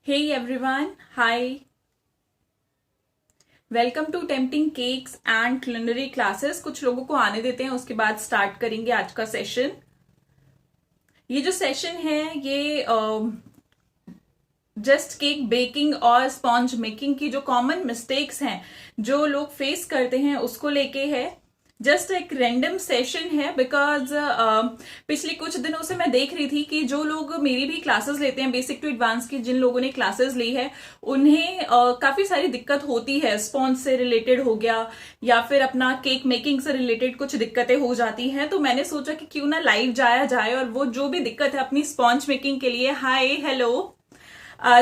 Hey everyone, hi. Welcome to tempting cakes and culinary classes. कुछ लोगों को आने देते हैं, उसके बाद स्टार्ट करेंगे आज का सेशन। ये जो सेशन है ये जस्ट केक बेकिंग और स्पॉन्ज मेकिंग की जो कॉमन मिस्टेक्स हैं जो लोग फेस करते हैं उसको लेके है। जस्ट एक रैंडम सेशन है बिकॉज पिछले कुछ दिनों से मैं देख रही थी कि जो लोग मेरी भी क्लासेस लेते हैं बेसिक टू एडवांस की, जिन लोगों ने क्लासेस ली है उन्हें काफी सारी दिक्कत होती है। स्पॉन्ज से रिलेटेड हो गया या फिर अपना केक मेकिंग से रिलेटेड कुछ दिक्कतें हो जाती हैं। तो मैंने सोचा कि क्यों ना लाइव जाया जाए और वो जो भी दिक्कत है अपनी स्पॉन्ज मेकिंग के लिए, हाय हेलो,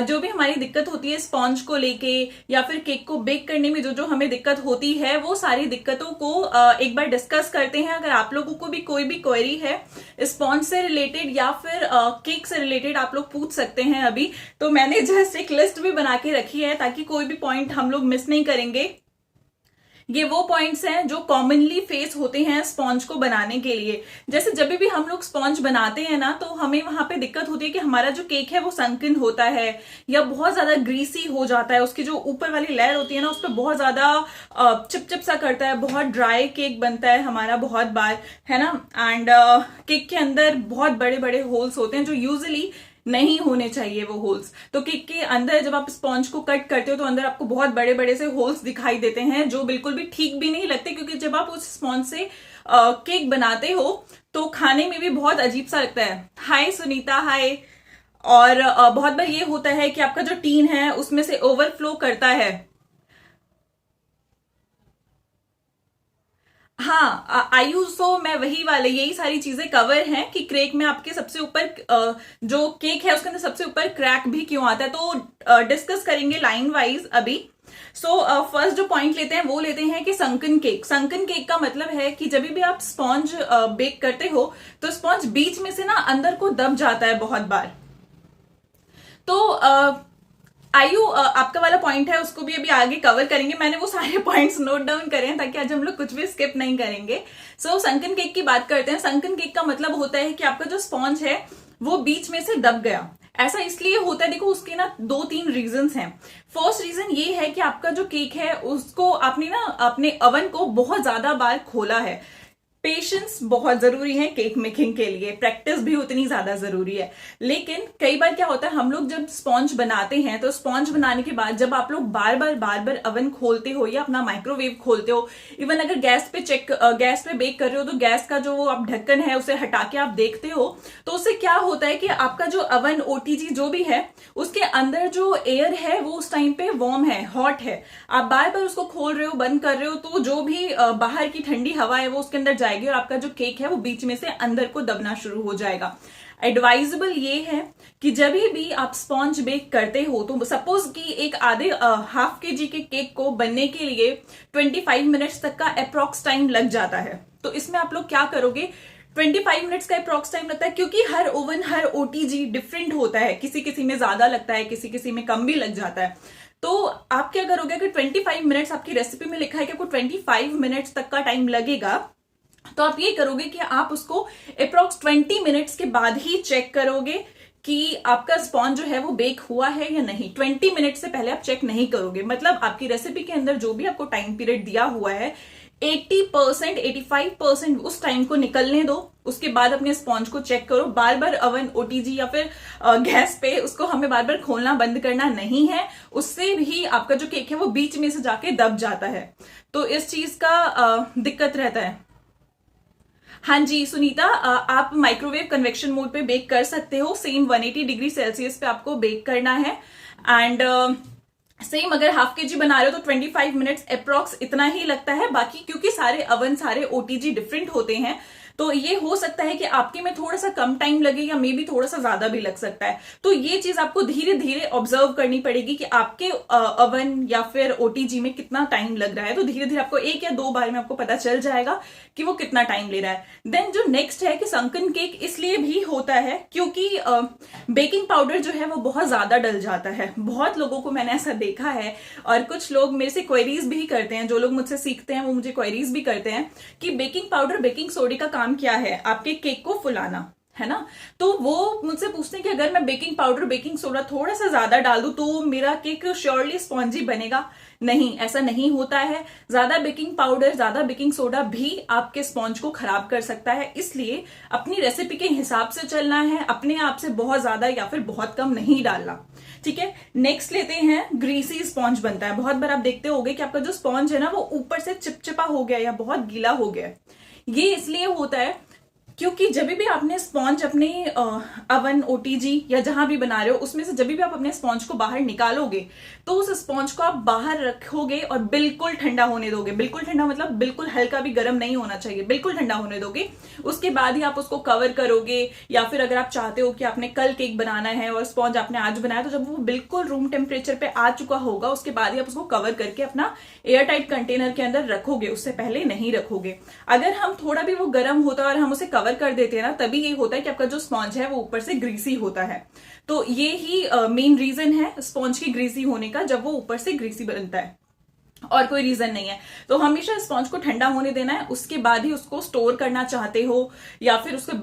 जो भी हमारी दिक्कत होती है स्पॉन्ज को लेके या फिर केक को बेक करने में जो जो हमें दिक्कत होती है वो सारी दिक्कतों को एक बार डिस्कस करते हैं। अगर आप लोगों को भी कोई भी क्वेरी है स्पॉन्ज से रिलेटेड या फिर केक से रिलेटेड, आप लोग पूछ सकते हैं। अभी तो मैंने जस्ट एक लिस्ट भी बना के रखी है ताकि कोई भी पॉइंट हम लोग मिस नहीं करेंगे। ये वो पॉइंट्स हैं जो कॉमनली फेस होते हैं स्पॉन्ज को बनाने के लिए। जैसे जब भी हम लोग स्पॉन्ज बनाते हैं ना, तो हमें वहां पे दिक्कत होती है कि हमारा जो केक है वो संकन होता है या बहुत ज्यादा ग्रीसी हो जाता है। उसकी जो ऊपर वाली लेयर होती है ना, उस पर बहुत ज्यादा चिपचिप सा करता है, बहुत ड्राई केक बनता है हमारा बहुत बार, है ना। एंड केक के अंदर बहुत बड़े बड़े होल्स होते हैं जो यूजुअली नहीं होने चाहिए वो होल्स। तो केक के अंदर जब आप स्पॉन्ज को कट करते हो तो अंदर आपको बहुत बड़े बड़े से होल्स दिखाई देते हैं जो बिल्कुल भी ठीक भी नहीं लगते, क्योंकि जब आप उस स्पॉन्ज से केक बनाते हो तो खाने में भी बहुत अजीब सा लगता है। हाय सुनीता, हाय। और बहुत बार ये होता है कि आपका जो टीन है उसमें से ओवरफ्लो करता है। हाँ, आयुषो मैं वही वाले यही सारी चीजें कवर हैं कि केक में आपके सबसे ऊपर जो केक है उसके अंदर सबसे ऊपर क्रैक भी क्यों आता है, तो डिस्कस करेंगे लाइन वाइज अभी। सो फर्स्ट जो पॉइंट लेते हैं वो लेते हैं कि संकन केक। संकन केक का मतलब है कि जब भी आप स्पॉन्ज बेक करते हो तो स्पॉन्ज बीच में से ना अंदर को दब जाता है बहुत बार। तो आयु आपका वाला पॉइंट है उसको भी अभी आगे कवर करेंगे। मैंने वो सारे पॉइंट्स नोट डाउन करे हैं ताकि आज हम लोग कुछ भी स्किप नहीं करेंगे। सो संकन केक की बात करते हैं। संकन केक का मतलब होता है कि आपका जो स्पॉन्ज है वो बीच में से दब गया। ऐसा इसलिए होता है, देखो उसके ना दो तीन रीजंस हैं। फर्स्ट रीजन ये है कि आपका जो केक है उसको आपने ना अपने अवन को बहुत ज्यादा बार खोला है। पेशेंस बहुत जरूरी है केक मेकिंग के लिए, प्रैक्टिस भी उतनी ज्यादा जरूरी है। लेकिन कई बार क्या होता है, हम लोग जब स्पॉन्ज बनाते हैं तो स्पॉन्ज बनाने के बाद जब आप लोग बार बार अवन खोलते हो या अपना माइक्रोवेव खोलते हो, इवन अगर गैस पे बेक कर रहे हो तो गैस का जो आप ढक्कन है उसे हटा के आप देखते हो, तो उससे क्या होता है कि आपका जो अवन ओटीजी जो भी है उसके अंदर जो एयर है वो उस टाइम पे वार्म है, हॉट है। आप बार बार उसको खोल रहे हो, बंद कर रहे हो, तो जो भी बाहर की ठंडी हवा है वो उसके अंदर जाएगी और आपका जो केक है वो बीच में से अंदर को दबना शुरू हो जाएगा। एडवाइजेबल ये है कि जब भी आप स्पॉन्ज बेक करते हो तो सपोज कि एक आधे हाफ के जी के केक को बनने के लिए 25 मिनट्स तक का अप्रॉक्स टाइम लग जाता है। तो इसमें आप लोग क्या करोगे, 25 मिनट्स का अप्रॉक्स टाइम लगता है क्योंकि हर ओवन हर ओटीजी डिफरेंट होता है, किसी किसी में ज्यादा लगता है, किसी किसी में कम भी लग जाता है। तो आप क्या करोगे कि 25 मिनट्स आपकी रेसिपी में लिखा है कि आपको 25 मिनट्स तक का टाइम लगेगा, तो आप ये करोगे कि आप उसको अप्रॉक्स 20 मिनट्स के बाद ही चेक करोगे कि आपका स्पॉन्ज जो है वो बेक हुआ है या नहीं। 20 मिनट से पहले आप चेक नहीं करोगे। मतलब आपकी रेसिपी के अंदर जो भी आपको टाइम पीरियड दिया हुआ है 80% 85% उस टाइम को निकलने दो, उसके बाद अपने स्पॉन्ज को चेक करो। बार बार अवन ओटीजी या फिर गैस पे उसको हमें बार बार खोलना बंद करना नहीं है, उससे भी आपका जो केक है वो बीच में से जाके दब जाता है। तो इस चीज का दिक्कत रहता है। हाँ जी सुनीता, आप माइक्रोवेव कन्वेक्शन मोड पे बेक कर सकते हो। सेम 180 डिग्री सेल्सियस पे आपको बेक करना है। एंड सेम अगर हाफ के जी बना रहे हो तो 25 मिनट्स अप्रॉक्स इतना ही लगता है। बाकी क्योंकि सारे अवन सारे ओटीजी डिफरेंट होते हैं तो ये हो सकता है कि आपके में थोड़ा सा कम टाइम लगे या मे बी थोड़ा सा ज्यादा भी लग सकता है। तो ये चीज आपको धीरे धीरे ऑब्जर्व करनी पड़ेगी कि आपके अवन या फिर ओटीजी में कितना टाइम लग रहा है। तो धीरे धीरे आपको एक या दो बार में आपको पता चल जाएगा कि वो कितना टाइम ले रहा है। देन जो नेक्स्ट है कि संकन केक इसलिए भी होता है क्योंकि बेकिंग पाउडर जो है वो बहुत ज्यादा डल जाता है। बहुत लोगों को मैंने ऐसा देखा है और कुछ लोग मेरे से क्वेरीज भी करते हैं, जो लोग मुझसे सीखते हैं वो मुझे क्वेरीज भी करते हैं कि बेकिंग पाउडर बेकिंग सोडा का काम क्या है, आपके केक को फुलाना। है ना। तो वो मुझसे पूछते हैं कि अगर मैं बेकिंग पाउडर बेकिंग सोडा थोड़ा सा ज्यादा डाल दूं तो मेरा केक श्योरली स्पॉन्जी बनेगा? नहीं, ऐसा नहीं होता है। ज्यादा बेकिंग पाउडर ज्यादा बेकिंग सोडा भी आपके स्पॉन्ज को खराब कर सकता है, इसलिए अपनी रेसिपी के हिसाब से चलना है, अपने आप से बहुत ज्यादा या फिर बहुत कम नहीं डालना। ठीक है, नेक्स्ट लेते हैं, ग्रीसी स्पॉन्ज बनता है। बहुत बार आप देखते होंगे कि आपका जो स्पॉन्ज है ना वो ऊपर से चिपचिपा हो गया या बहुत गीला हो गया। ये इसलिए होता है क्योंकि जब भी आपने स्पॉन्ज अपने अवन ओटीजी या जहां भी बना रहे हो उसमें से जब भी आप अपने स्पॉन्ज को बाहर निकालोगे तो उस स्पॉन्ज को आप बाहर रखोगे और बिल्कुल ठंडा होने दोगे। बिल्कुल ठंडा मतलब बिल्कुल हल्का भी गर्म नहीं होना चाहिए, बिल्कुल ठंडा होने दोगे। उसके बाद ही आप उसको कवर करोगे, या फिर अगर आप चाहते हो कि आपने कल केक बनाना है और स्पॉन्ज आपने आज बनाया तो जब वो बिल्कुल रूम टेम्परेचर पे आ चुका होगा उसके बाद ही आप उसको कवर करके अपना एयर टाइट कंटेनर के अंदर रखोगे, उससे पहले नहीं रखोगे। अगर हम थोड़ा भी वो गर्म होता है और हम उसे कवर कर देते हैं ना, तभी ये होता है कि आपका जो स्पॉन्ज है वो ऊपर से ग्रीसी होता है। तो ये ही मेन रीजन है स्पॉन्ज की ग्रीसी होने का, जब वो ऊपर से ग्रीसी बनता है, और कोई रीजन नहीं है। तो हमेशा स्पॉन्ज को ठंडा होने देना है, उसके बाद ही उसको स्टोर करना चाहते हो या फिर उसको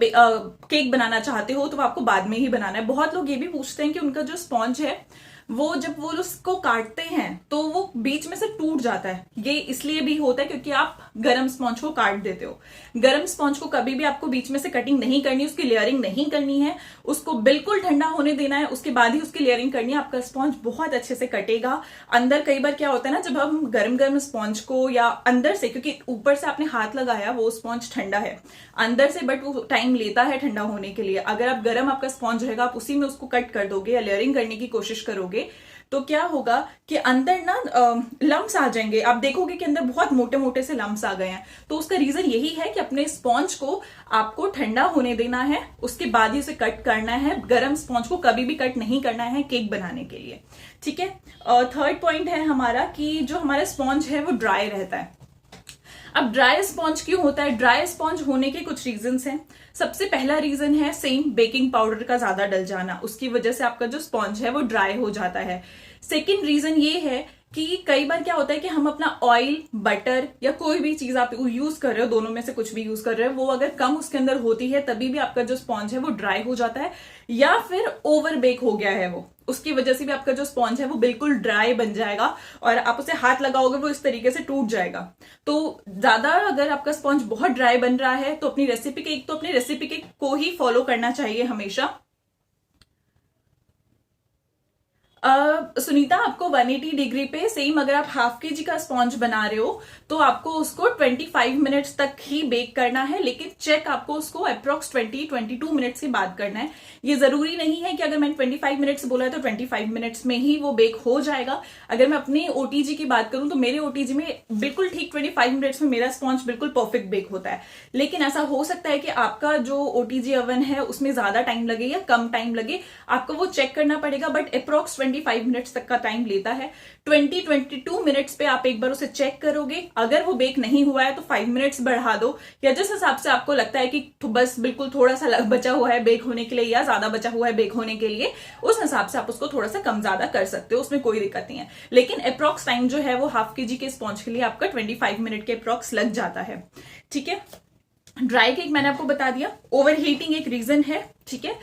केक बनाना चाहते हो तो आपको बाद में ही बनाना है। बहुत लोग ये भी पूछते हैं कि उनका जो स्पॉन्ज है वो जब वो उसको काटते हैं तो वो बीच में से टूट जाता है। ये इसलिए भी होता है क्योंकि आप गरम स्पॉन्ज को काट देते हो। गरम स्पॉन्ज को कभी भी आपको बीच में से कटिंग नहीं करनी, उसकी लेयरिंग नहीं करनी है, उसको बिल्कुल ठंडा होने देना है, उसके बाद ही उसकी लेयरिंग करनी है। आपका स्पॉन्ज बहुत अच्छे से कटेगा। अंदर कई बार क्या होता है ना, जब हम गरम गरम स्पॉन्ज को या अंदर से, क्योंकि ऊपर से आपने हाथ लगाया वो स्पॉन्ज ठंडा है अंदर से, बट वो टाइम लेता है ठंडा होने के लिए। अगर आप गरम आपका स्पॉन्ज रहेगा आप उसी में उसको कट कर दोगे या लेयरिंग करने की कोशिश करोगे तो क्या होगा कि अंदर ना लम्स आ जाएंगे। आप देखोगे कि अंदर बहुत मोटे मोटे से लम्स आ गए हैं। तो उसका रीजन यही है कि अपने स्पॉन्ज को आपको ठंडा होने देना है, उसके बाद ही उसे कट करना है। गरम स्पॉन्ज को कभी भी कट नहीं करना है केक बनाने के लिए। ठीक है, थर्ड पॉइंट है हमारा कि जो हमारा स्पॉन्ज है वो ड्राई रहता है। अब ड्राई स्पॉन्ज क्यों होता है? ड्राई स्पॉन्ज होने के कुछ रीजंस हैं। सबसे पहला रीजन है सेम बेकिंग पाउडर का ज्यादा डल जाना, उसकी वजह से आपका जो स्पॉन्ज है वो ड्राई हो जाता है। सेकेंड रीजन ये है कि कई बार क्या होता है कि हम अपना ऑयल बटर या कोई भी चीज आप यूज कर रहे हो, दोनों में से कुछ भी यूज कर रहे हो, वो अगर कम उसके अंदर होती है तभी भी आपका जो स्पॉन्ज है वो ड्राई हो जाता है, या फिर ओवर बेक हो गया है वो, उसकी वजह से भी आपका जो स्पॉन्ज है वो बिल्कुल ड्राई बन जाएगा और आप उसे हाथ लगाओगे वो इस तरीके से टूट जाएगा। तो ज्यादा अगर आपका स्पॉन्ज बहुत ड्राई बन रहा है तो अपनी रेसिपी के को ही फॉलो करना चाहिए हमेशा। सुनीता, आपको 180 डिग्री पे सेम अगर आप हाफ के जी का स्पॉन्ज बना रहे हो तो आपको उसको 25 मिनट्स तक ही बेक करना है, लेकिन चेक आपको उसको अप्रोक्स 22 मिनट्स के बाद करना है। ये जरूरी नहीं है कि अगर मैंने 25 मिनट्स बोला है तो 25 मिनट्स में ही वो बेक हो जाएगा। अगर मैं अपने ओटीजी की बात करूं तो मेरे ओटीजी में बिल्कुल ठीक 25 मिनट्स में मेरा स्पॉन्ज बिल्कुल परफेक्ट बेक होता है। लेकिन ऐसा हो सकता है कि आपका जो ओटीजी ओवन है उसमें ज्यादा टाइम लगे या कम टाइम लगे, आपको वो चेक करना पड़ेगा। बट अप्रोक्स 25 मिनट्स तक का टाइम लेता है। 22 मिनट्स पे आप एक बार उसे चेक करोगे, अगर वो बेक नहीं हुआ है तो 5 मिनट्स बढ़ा दो, या जिस हिसाब से आपको लगता है कि बस बिल्कुल थोड़ा सा बचा हुआ है बेक होने के लिए या ज्यादा बचा हुआ है बेक होने के लिए, उस हिसाब से आप उसको थोड़ा सा कम ज्यादा कर सकते हो, उसमें कोई दिक्कत नहीं है। लेकिन अप्रोक्स टाइम जो है वो हाफ के जी के स्पॉन्ज के लिए आपका 25 मिनट के अप्रोक्स लग जाता है। ठीक है, ड्राई केक मैंने आपको बता दिया। ओवर हीटिंग एक रीजन है। ठीक है,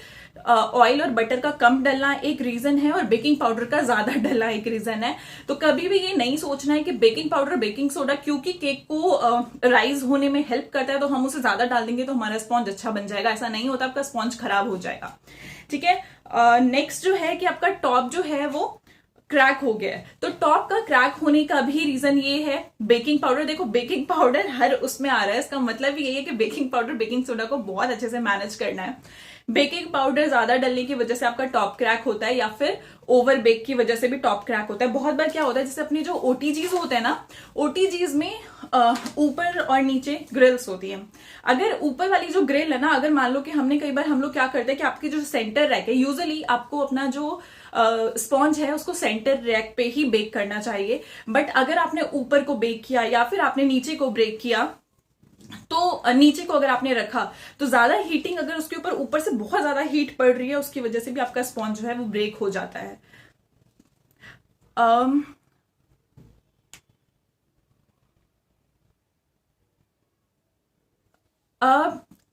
ऑयल और बटर का कम डलना एक रीजन है और बेकिंग पाउडर का ज्यादा डलना एक रीजन है। तो कभी भी ये नहीं सोचना है कि बेकिंग पाउडर बेकिंग सोडा क्योंकि केक को राइज होने में हेल्प करता है तो हम उसे ज्यादा डाल देंगे तो हमारा स्पॉन्ज अच्छा बन जाएगा। ऐसा नहीं होता, आपका स्पॉन्ज खराब हो जाएगा। ठीक है, नेक्स्ट जो है कि आपका टॉप जो है वो क्रैक हो गया है। तो टॉप का क्रैक होने का भी रीजन ये है बेकिंग पाउडर। देखो, बेकिंग पाउडर हर उसमें आ रहा है, इसका मतलब यही है कि बेकिंग पाउडर बेकिंग सोडा को बहुत अच्छे से मैनेज करना है। बेकिंग पाउडर ज्यादा डलने की वजह से आपका टॉप क्रैक होता है, या फिर ओवर बेक की वजह से भी टॉप क्रैक होता है। बहुत बार क्या होता है, जैसे अपनी जो ओटीजीज होते हैं ना, ओटीजीज में ऊपर और नीचे ग्रिल्स होती है। अगर ऊपर वाली जो ग्रिल है ना, अगर मान लो कि हमने कई बार हम लोग क्या करते हैं कि आपकी जो सेंटर रैक है, यूजुअली आपको अपना जो स्पॉन्ज है उसको सेंटर रैक पे ही बेक करना चाहिए। बट अगर आपने ऊपर को बेक किया या फिर आपने नीचे को बेक किया तो नीचे को अगर आपने रखा तो ज्यादा हीटिंग अगर उसके ऊपर से बहुत ज्यादा हीट पड़ रही है उसकी वजह से भी आपका स्पॉन्ज जो है वो ब्रेक हो जाता है।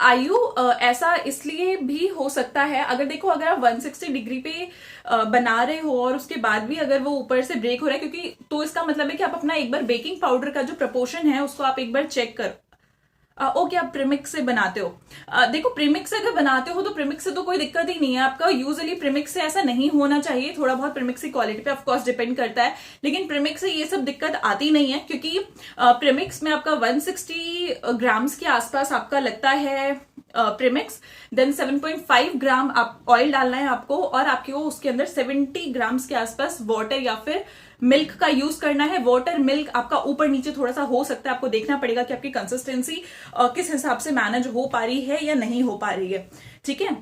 आयु ऐसा इसलिए भी हो सकता है, अगर देखो अगर आप 160 डिग्री पे बना रहे हो और उसके बाद भी अगर वो ऊपर से ब्रेक हो रहा है, क्योंकि तो इसका मतलब है कि आप अपना एक बार बेकिंग पाउडर का जो प्रपोर्शन है उसको आप एक बार चेक करो। ओके, आप प्रीमिक्स से बनाते हो। देखो प्रीमिक्स से अगर बनाते हो तो प्रीमिक्स से तो कोई दिक्कत ही नहीं है आपका। यूजुअली प्रीमिक्स से ऐसा नहीं होना चाहिए, थोड़ा बहुत प्रीमिक्स की क्वालिटी पे ऑफ कोर्स डिपेंड करता है, लेकिन प्रीमिक्स से ये सब दिक्कत आती नहीं है, क्योंकि प्रीमिक्स में आपका 160 ग्राम्स के आसपास आपका लगता है प्रीमिक्स। देन 7.5 ग्राम आप ऑयल डालना है आपको, और आपको उसके अंदर 70 ग्राम्स के आसपास वाटर या फिर मिल्क का यूज करना है। वाटर मिल्क आपका ऊपर नीचे थोड़ा सा हो सकता है, आपको देखना पड़ेगा कि आपकी कंसिस्टेंसी किस हिसाब से मैनेज हो पा रही है या नहीं हो पा रही है। ठीक है,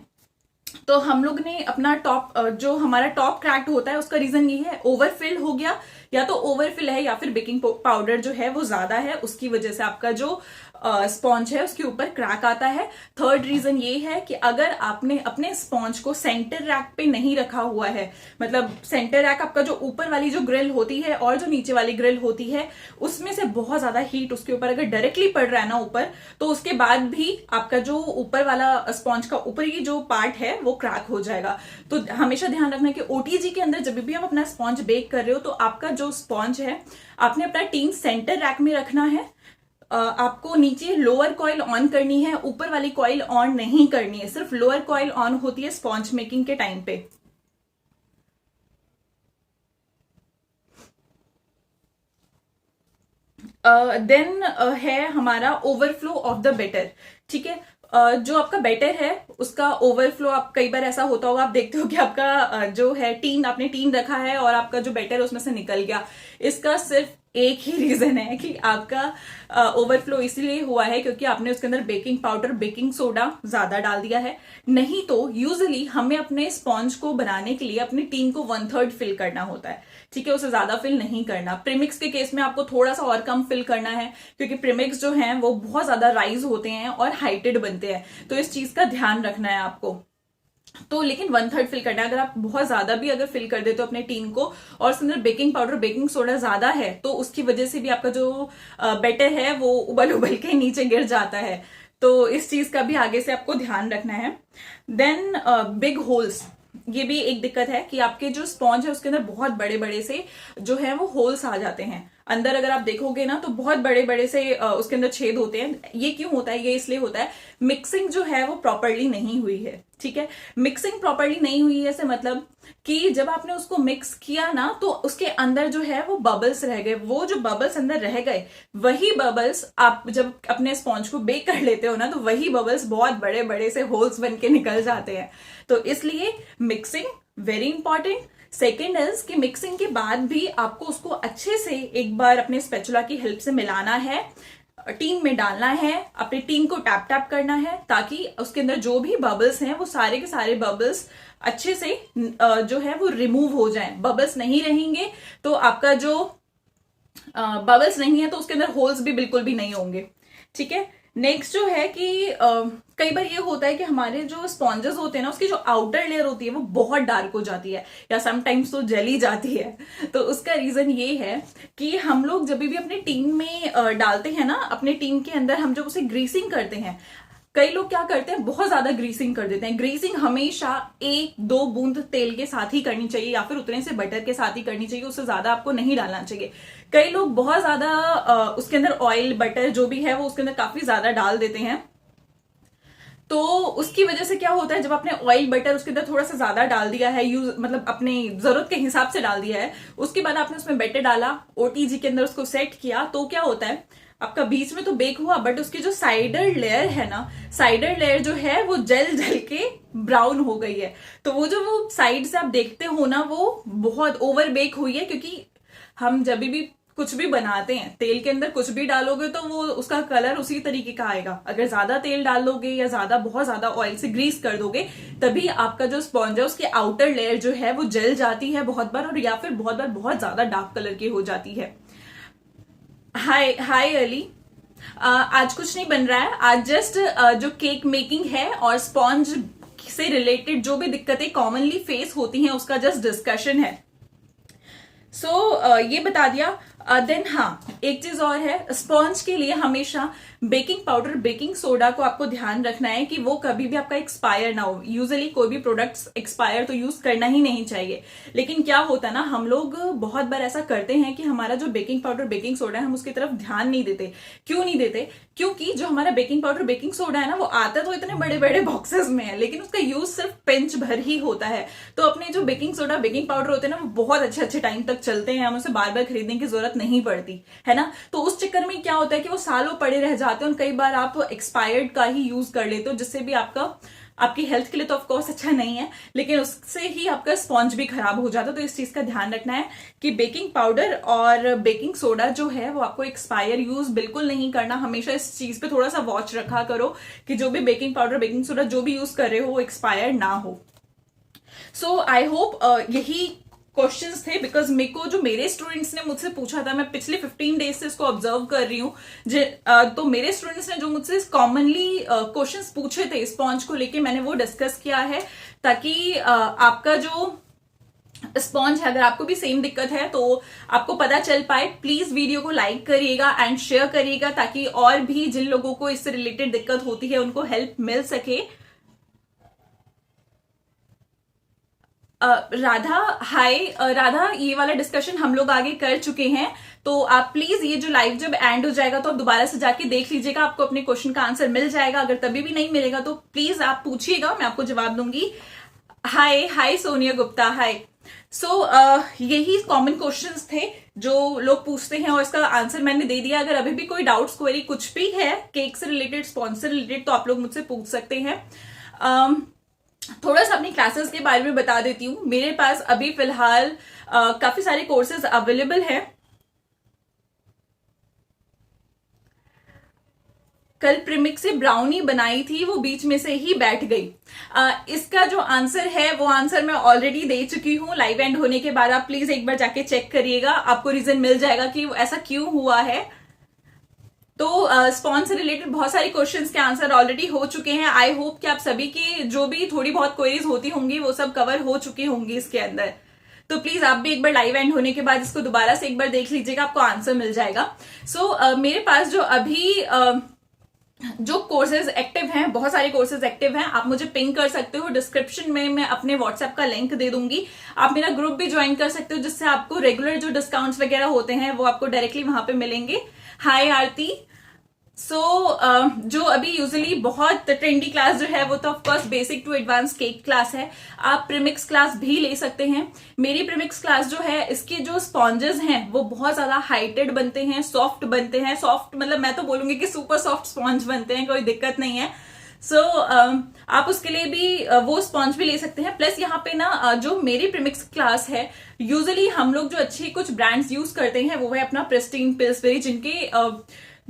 तो हम लोग ने अपना टॉप, जो हमारा टॉप क्रैक्ड होता है उसका रीजन ये है, ओवरफिल हो गया, या तो ओवरफिल है या फिर बेकिंग पाउडर जो है वो ज्यादा है, उसकी वजह से आपका जो स्पॉन्ज है उसके ऊपर क्रैक आता है। थर्ड रीजन ये है कि अगर आपने अपने स्पॉन्ज को सेंटर रैक पे नहीं रखा हुआ है, मतलब सेंटर रैक आपका जो ऊपर वाली जो ग्रिल होती है और जो नीचे वाली ग्रिल होती है उसमें से बहुत ज्यादा हीट उसके ऊपर अगर डायरेक्टली पड़ रहा है ना ऊपर, तो उसके बाद भी आपका जो ऊपर वाला स्पॉन्ज का ऊपरी जो पार्ट है वो क्रैक हो जाएगा। तो हमेशा ध्यान रखना कि ओटीजी के अंदर जब भी आप अपना स्पॉन्ज बेक कर रहे हो तो आपका जो स्पॉन्ज है आपने अपना टीन सेंटर रैक में रखना है। आपको नीचे लोअर कॉइल ऑन करनी है, ऊपर वाली कॉइल ऑन नहीं करनी है, सिर्फ लोअर कॉइल ऑन होती है स्पॉन्ज मेकिंग के टाइम पे। देन है हमारा ओवरफ्लो ऑफ द बैटर। ठीक है, जो आपका बैटर है उसका ओवरफ्लो, आप कई बार ऐसा होता होगा, आप देखते हो कि आपका जो है टीन, आपने टीन रखा है और आपका जो बैटर है उसमें से निकल गया। इसका सिर्फ एक ही रीजन है कि आपका ओवरफ्लो इसलिए हुआ है क्योंकि आपने उसके अंदर बेकिंग पाउडर, बेकिंग सोडा ज्यादा डाल दिया है। नहीं तो यूजुअली हमें अपने स्पॉन्ज को बनाने के लिए अपनी टीन को 1/3 फिल करना होता है। ठीक है, उसे ज्यादा फिल नहीं करना। प्रीमिक्स के केस में आपको थोड़ा सा और कम फिल करना है, क्योंकि प्रीमिक्स जो हैं वो बहुत ज्यादा राइज होते हैं और हाइटेड बनते हैं, तो इस चीज का ध्यान रखना है आपको। तो लेकिन 1/3 फिल करना है। अगर आप बहुत ज्यादा भी अगर फिल कर देते हो अपने टीन को और उसके अंदर बेकिंग पाउडर, बेकिंग सोडा ज्यादा है, तो उसकी वजह से भी आपका जो बैटर है वो उबल उबल के नीचे गिर जाता है। तो इस चीज का भी आगे से आपको ध्यान रखना है। देन बिग होल्स, ये भी एक दिक्कत है कि आपके जो स्पॉन्ज है उसके अंदर बहुत बड़े बड़े से जो है वो होल्स आ जाते हैं अंदर। अगर आप देखोगे ना तो बहुत बड़े बड़े से उसके अंदर छेद होते हैं। ये क्यों होता है? ये इसलिए होता है, मिक्सिंग जो है वो प्रॉपरली नहीं हुई है। ठीक है, मिक्सिंग प्रॉपरली नहीं हुई है से मतलब कि जब आपने उसको मिक्स किया ना तो उसके अंदर जो है वो बबल्स रह गए। वो जो बबल्स अंदर रह गए, वही बबल्स आप जब अपने स्पॉन्ज को बेक कर लेते हो ना तो वही बबल्स बहुत बड़े बड़े से होल्स बन के निकल जाते हैं। तो इसलिए mixing very important. Second is कि मिक्सिंग के बाद भी आपको उसको अच्छे से एक बार अपने स्पैचुला की हेल्प से मिलाना है, टीन में डालना है, अपने टीन को टैप टैप करना है, ताकि उसके अंदर जो भी बबल्स हैं वो सारे के सारे बबल्स अच्छे से जो है वो रिमूव हो जाएं। बबल्स नहीं रहेंगे तो आपका जो बबल्स नहीं है तो उसके अंदर होल्स भी बिल्कुल भी नहीं होंगे। ठीक है, नेक्स्ट जो है कि कई बार ये होता है कि हमारे जो स्पॉन्जेस होते हैं ना उसकी जो आउटर लेयर होती है वो बहुत डार्क हो जाती है या समटाइम्स तो जली जाती है। तो उसका रीजन ये है कि हम लोग जब भी अपने टीन में डालते हैं ना, अपने टीन के अंदर हम जब उसे ग्रीसिंग करते हैं, कई लोग क्या करते हैं बहुत ज्यादा ग्रीसिंग कर देते हैं। ग्रीसिंग हमेशा 1-2 बूंद तेल के साथ ही करनी चाहिए या फिर उतने से बटर के साथ ही करनी चाहिए, उससे ज्यादा आपको नहीं डालना चाहिए। कई लोग बहुत ज्यादा उसके अंदर ऑयल, बटर जो भी है वो उसके अंदर काफी ज्यादा डाल देते हैं। तो उसकी वजह से क्या होता है, जब आपने ऑयल बटर उसके अंदर थोड़ा सा ज्यादा डाल दिया है, यूज मतलब अपने जरूरत के हिसाब से डाल दिया है, उसके बाद आपने उसमें बैटर डाला, ओटीजी के अंदर उसको सेट किया, तो क्या होता है आपका बीच में तो बेक हुआ बट उसकी जो साइडर लेयर है ना, साइडर लेयर जो है वो जल जल के ब्राउन हो गई है। तो वो जो वो साइड से आप देखते हो ना वो बहुत ओवर बेक हुई है, क्योंकि हम जब भी कुछ भी बनाते हैं तेल के अंदर कुछ भी डालोगे तो वो उसका कलर उसी तरीके का आएगा। अगर ज्यादा तेल डाल दोगे या बहुत ज्यादा ऑयल से ग्रीस कर दोगे तभी आपका जो स्पॉन्ज है उसकी आउटर लेयर जो है वो जल जाती है बहुत बार, और या फिर बहुत बार बहुत ज्यादा डार्क कलर की हो जाती है। हाय अली, आज कुछ नहीं बन रहा है। आज जस्ट जो केक मेकिंग है और स्पॉन्ज से रिलेटेड जो भी दिक्कतें कॉमनली फेस होती हैं उसका जस्ट डिस्कशन है। ये बता दिया। देन हाँ, एक चीज और है, स्पॉन्ज के लिए हमेशा बेकिंग पाउडर बेकिंग सोडा को आपको ध्यान रखना है कि वो कभी भी आपका एक्सपायर ना हो। यूजुअली कोई भी प्रोडक्ट्स एक्सपायर तो यूज करना ही नहीं चाहिए, लेकिन क्या होता है ना, हम लोग बहुत बार ऐसा करते हैं कि हमारा जो बेकिंग पाउडर बेकिंग सोडा है हम उसकी तरफ ध्यान नहीं देते। क्यों नहीं देते? क्योंकि जो हमारा बेकिंग पाउडर बेकिंग सोडा है ना, वो आता तो इतने बड़े बड़े बॉक्सेस में है, लेकिन उसका यूज सिर्फ पिंच भर ही होता है। तो अपने जो बेकिंग सोडा बेकिंग पाउडर होते हैं ना, वो बहुत अच्छे अच्छे टाइम तक चलते हैं, हम उसे बार बार खरीदने की जरूरत नहीं पड़ती है ना। तो उस चक्कर में क्या होता है कि वो सालों पड़े रह जाते हैं, और कई बार आप एक्सपायर्ड का ही यूज कर लेते हो, जिससे भी आपकी हेल्थ के लिए तो ऑफकोर्स अच्छा नहीं है, लेकिन उससे ही आपका स्पॉन्ज भी खराब हो जाता है। तो इस चीज का ध्यान रखना है कि बेकिंग पाउडर और बेकिंग सोडा जो है वो आपको एक्सपायर यूज बिल्कुल नहीं करना। हमेशा इस चीज पे थोड़ा सा वॉच रखा करो कि जो भी बेकिंग पाउडर बेकिंग सोडा जो भी यूज कर रहे हो वो एक्सपायर ना हो। सो आई होप यही क्वेश्चंस थे, बिकॉज मेरे को जो मेरे स्टूडेंट्स ने मुझसे पूछा था, मैं पिछले 15 डेज से इसको ऑब्जर्व कर रही हूँ, तो मेरे स्टूडेंट्स ने जो मुझसे कॉमनली क्वेश्चंस पूछे थे स्पॉन्ज को लेके, मैंने वो डिस्कस किया है, ताकि आपका जो स्पॉन्ज है, अगर आपको भी सेम दिक्कत है तो आपको पता चल पाए। प्लीज वीडियो को लाइक करिएगा एंड शेयर करिएगा, ताकि और भी जिन लोगों को इससे रिलेटेड दिक्कत होती है उनको हेल्प मिल सके। राधा, हाय राधा, ये वाला डिस्कशन हम लोग आगे कर चुके हैं, तो आप प्लीज ये जो लाइव जब एंड हो जाएगा तो आप दोबारा से जाके देख लीजिएगा, आपको अपने क्वेश्चन का आंसर मिल जाएगा। अगर तभी भी नहीं मिलेगा तो प्लीज आप पूछिएगा, मैं आपको जवाब दूंगी। हाय हाय सोनिया गुप्ता, हाय। यही कॉमन क्वेश्चंस थे जो लोग पूछते हैं, और इसका आंसर मैंने दे दिया। अगर अभी भी कोई डाउट्स क्वेरी कुछ भी है केक से रिलेटेड स्पॉन्ज से रिलेटेड, तो आप लोग मुझसे पूछ सकते हैं। थोड़ा सा अपनी क्लासेस के बारे में बता देती हूँ। मेरे पास अभी फिलहाल काफी सारे कोर्सेज अवेलेबल हैं। कल प्रीमिक्स से ब्राउनी बनाई थी, वो बीच में से ही बैठ गई। इसका जो आंसर है वो आंसर मैं ऑलरेडी दे चुकी हूँ लाइव एंड होने के बाद। आप प्लीज एक बार जाके चेक करिएगा, आपको रीजन मिल जाएगा कि ऐसा क्यों हुआ है। तो स्पॉन्ज से रिलेटेड बहुत सारे क्वेश्चंस के आंसर ऑलरेडी हो चुके हैं। आई होप कि आप सभी की जो भी थोड़ी बहुत क्वेरीज होती होंगी वो सब कवर हो चुकी होंगी इसके अंदर। तो प्लीज आप भी एक बार लाइव एंड होने के बाद इसको दोबारा से एक बार देख लीजिएगा, आपको आंसर मिल जाएगा। मेरे पास जो अभी जो कोर्सेज एक्टिव हैं, बहुत सारे कोर्सेज एक्टिव हैं, आप मुझे पिंग कर सकते हो। डिस्क्रिप्शन में मैं अपने व्हाट्सएप का लिंक दे दूंगी, आप मेरा ग्रुप भी ज्वाइन कर सकते हो, जिससे आपको रेगुलर जो डिस्काउंट्स वगैरह होते हैं वो आपको डायरेक्टली वहां पे मिलेंगे। हाय आरती। जो अभी यूजुअली बहुत ट्रेंडी क्लास जो है वो तो of course basic to advance cake class है। आप प्रीमिक्स क्लास भी ले सकते हैं। मेरी प्रीमिक्स क्लास जो है, इसके जो स्पॉन्जेस हैं वो बहुत ज्यादा हाइटेड बनते हैं, सॉफ्ट बनते हैं। सॉफ्ट मतलब मैं तो बोलूंगी कि सुपर सॉफ्ट स्पॉन्ज बनते हैं, कोई दिक्कत नहीं है। आप उसके लिए भी वो स्पॉन्ज भी ले सकते हैं। प्लस यहाँ पे ना जो मेरी प्रीमिक्स क्लास है, यूजुअली हम लोग जो अच्छे कुछ ब्रांड्स यूज करते हैं वो है अपना प्रेस्टीन, पिल्सबेरी, जिनके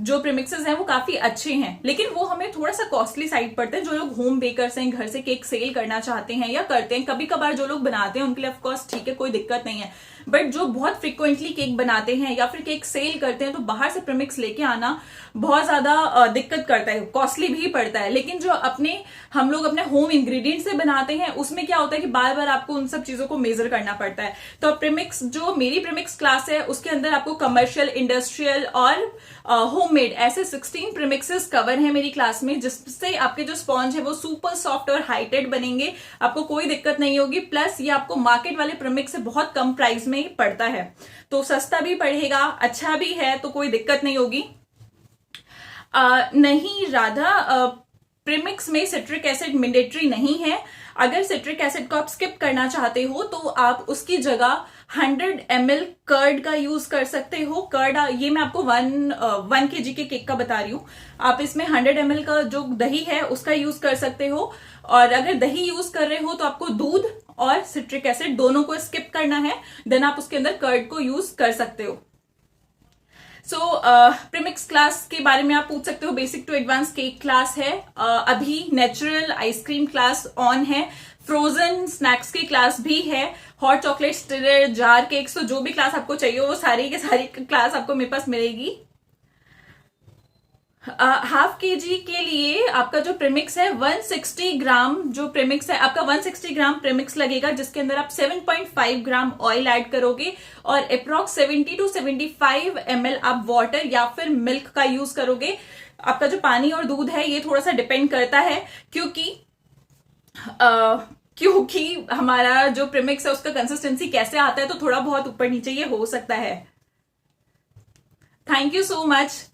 जो प्रीमिक्सेस हैं वो काफी अच्छे हैं, लेकिन वो हमें थोड़ा सा कॉस्टली साइड पड़ते हैं। जो लोग होम बेकर्स हैं, घर से केक सेल करना चाहते हैं या करते हैं, कभी कभार जो लोग बनाते हैं उनके लिए ऑफकोर्स ठीक है, कोई दिक्कत नहीं है। बट जो बहुत फ्रिक्वेंटली केक बनाते हैं या फिर केक सेल करते हैं, तो बाहर से प्रीमिक्स लेके आना बहुत ज्यादा दिक्कत करता है, कॉस्टली भी पड़ता है। लेकिन जो हम लोग अपने होम इंग्रेडिएंट से बनाते हैं उसमें क्या होता है कि बार बार आपको उन सब चीजों को मेजर करना पड़ता है। तो प्रीमिक्स जो मेरी प्रीमिक्स क्लास है उसके अंदर आपको कमर्शियल, इंडस्ट्रियल और होममेड ऐसे 16 प्रीमिक्सेस कवर है मेरी क्लास में, जिससे आपके जो स्पॉन्ज है वो सुपर सॉफ्ट और हाइटेड बनेंगे, आपको कोई दिक्कत नहीं होगी। प्लस ये आपको मार्केट वाले प्रीमिक्स से बहुत कम प्राइस में पड़ता है, तो सस्ता भी पड़ेगा, अच्छा भी है, तो कोई दिक्कत नहीं होगी। नहीं राधा, प्रीमिक्स में सिट्रिक एसिड मैंडेटरी नहीं है। अगर सिट्रिक एसिड को आप स्किप करना चाहते हो तो आप उसकी जगह 100 ml कर्ड का यूज कर सकते हो। कर्ड, ये मैं आपको 1 kg के केक का बता रही हूँ। आप इसमें 100 ml का जो दही है उसका यूज कर सकते हो, और अगर दही यूज कर रहे हो तो आपको दूध और सिट्रिक एसिड दोनों को स्किप करना है, देन आप उसके अंदर कर्ड को यूज कर सकते हो। प्रीमिक्स क्लास के बारे में आप पूछ सकते हो। Basic to advance cake class है, अभी नेचुरल आइसक्रीम क्लास ऑन है, फ्रोजन स्नैक्स की क्लास भी है, hot chocolate stirrer, jar cakes, तो जो भी क्लास आपको चाहिए वो सारी की सारी क्लास आपको मेरे पास मिलेगी। हाफ के जी के लिए आपका जो प्रीमिक्स है 160 ग्राम, जो प्रीमिक्स है आपका 160 ग्राम प्रीमिक्स लगेगा, जिसके अंदर आप 7.5 ग्राम ऑयल ऐड करोगे और अप्रॉक्स 70 टू 75 ml आप वाटर या फिर मिल्क का यूज करोगे। आपका जो पानी और दूध है ये थोड़ा सा डिपेंड करता है, क्योंकि हमारा जो प्रीमिक्स है उसका कंसिस्टेंसी कैसे आता है, तो थोड़ा बहुत ऊपर नीचे ये हो सकता है। Thank you so much.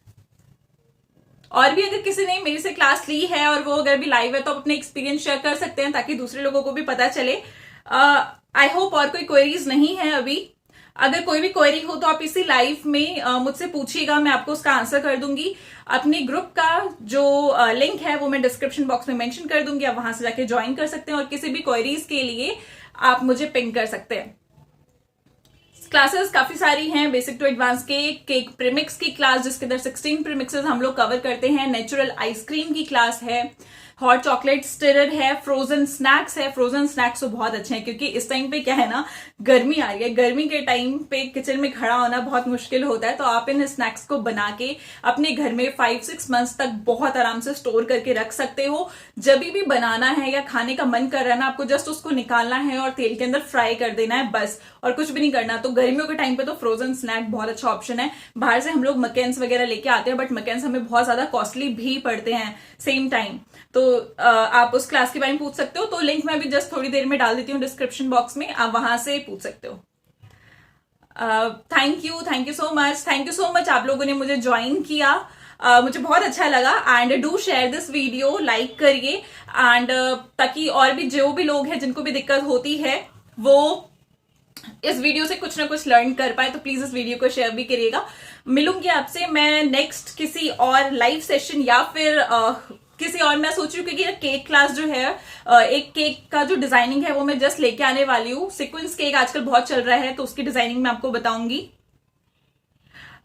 और भी अगर किसी ने मेरे से क्लास ली है और वो अगर भी लाइव है तो आप अपने एक्सपीरियंस शेयर कर सकते हैं, ताकि दूसरे लोगों को भी पता चले। आई होप और कोई क्वेरीज नहीं है अभी। अगर कोई भी क्वेरी हो तो आप इसी लाइव में मुझसे पूछिएगा, मैं आपको उसका आंसर कर दूंगी। अपने ग्रुप का जो लिंक है वो मैं डिस्क्रिप्शन बॉक्स में मेंशन कर दूंगी, आप वहां से जाके ज्वाइन कर सकते हैं और किसी भी क्वेरीज के लिए आप मुझे पिंग कर सकते हैं। क्लासेस काफी सारी हैं, basic to advance cake premix की क्लास जिसके अंदर 16 प्रीमिक्सेस हम लोग कवर करते हैं, नेचुरल आइसक्रीम की क्लास है, हॉट चॉकलेट स्टिरर है, फ्रोजन स्नैक्स है। फ्रोजन स्नैक्स तो बहुत अच्छे हैं क्योंकि इस टाइम पे क्या है ना, गर्मी आ रही है, गर्मी के टाइम पे किचन में खड़ा होना बहुत मुश्किल होता है, तो आप इन स्नैक्स को बना के अपने घर में 5-6 मंथ्स तक बहुत आराम से स्टोर करके रख सकते हो। जब भी बनाना है या खाने का मन कर रहा है ना, आपको जस्ट उसको निकालना है और तेल के अंदर फ्राई कर देना है बस, और कुछ भी नहीं करना। तो गर्मियों के टाइम पे तो फ्रोजन स्नैक बहुत अच्छा ऑप्शन है। बाहर से हम लोग मकेन्स वगैरह लेके आते हैं, बट मकेन्स हमें बहुत ज्यादा कॉस्टली भी पड़ते हैं सेम टाइम। तो आप उस क्लास के बारे में पूछ सकते हो, तो लिंक मैं भी जस्ट थोड़ी देर में डाल देती हूँ डिस्क्रिप्शन बॉक्स में, आप वहां से पूछ सकते हो। Thank you so much, thank you so much आप लोगों ने मुझे ज्वाइन किया। मुझे बहुत अच्छा लगा। And do share this video, like करिए, एंड ताकि और भी जो भी लोग हैं जिनको भी दिक्कत होती है वो इस वीडियो से कुछ ना कुछ लर्न कर पाए, तो प्लीज इस वीडियो को शेयर भी करिएगा। मिलूंगी आपसे मैं नेक्स्ट किसी और लाइव सेशन या फिर किसी और, मैं सोच रही हूँ क्योंकि केक क्लास जो है, एक केक का जो डिजाइनिंग है वो मैं जस्ट लेके आने वाली हूँ। सीक्वेंस केक आजकल बहुत चल रहा है, तो उसकी डिजाइनिंग मैं आपको बताऊंगी।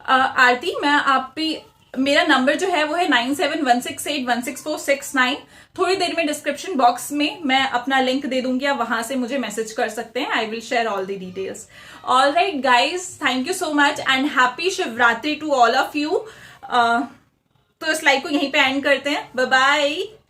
आरती, मैं आप भी, मेरा नंबर जो है वो है 9716816469। थोड़ी देर में डिस्क्रिप्शन बॉक्स में मैं अपना लिंक दे दूंगी, आप वहां से मुझे मैसेज कर सकते हैं। I will share all the details. All right guys, thank you so much and happy Shivratri to all of you. तो इस लाइव को यहीं पे एंड करते हैं। Bye bye.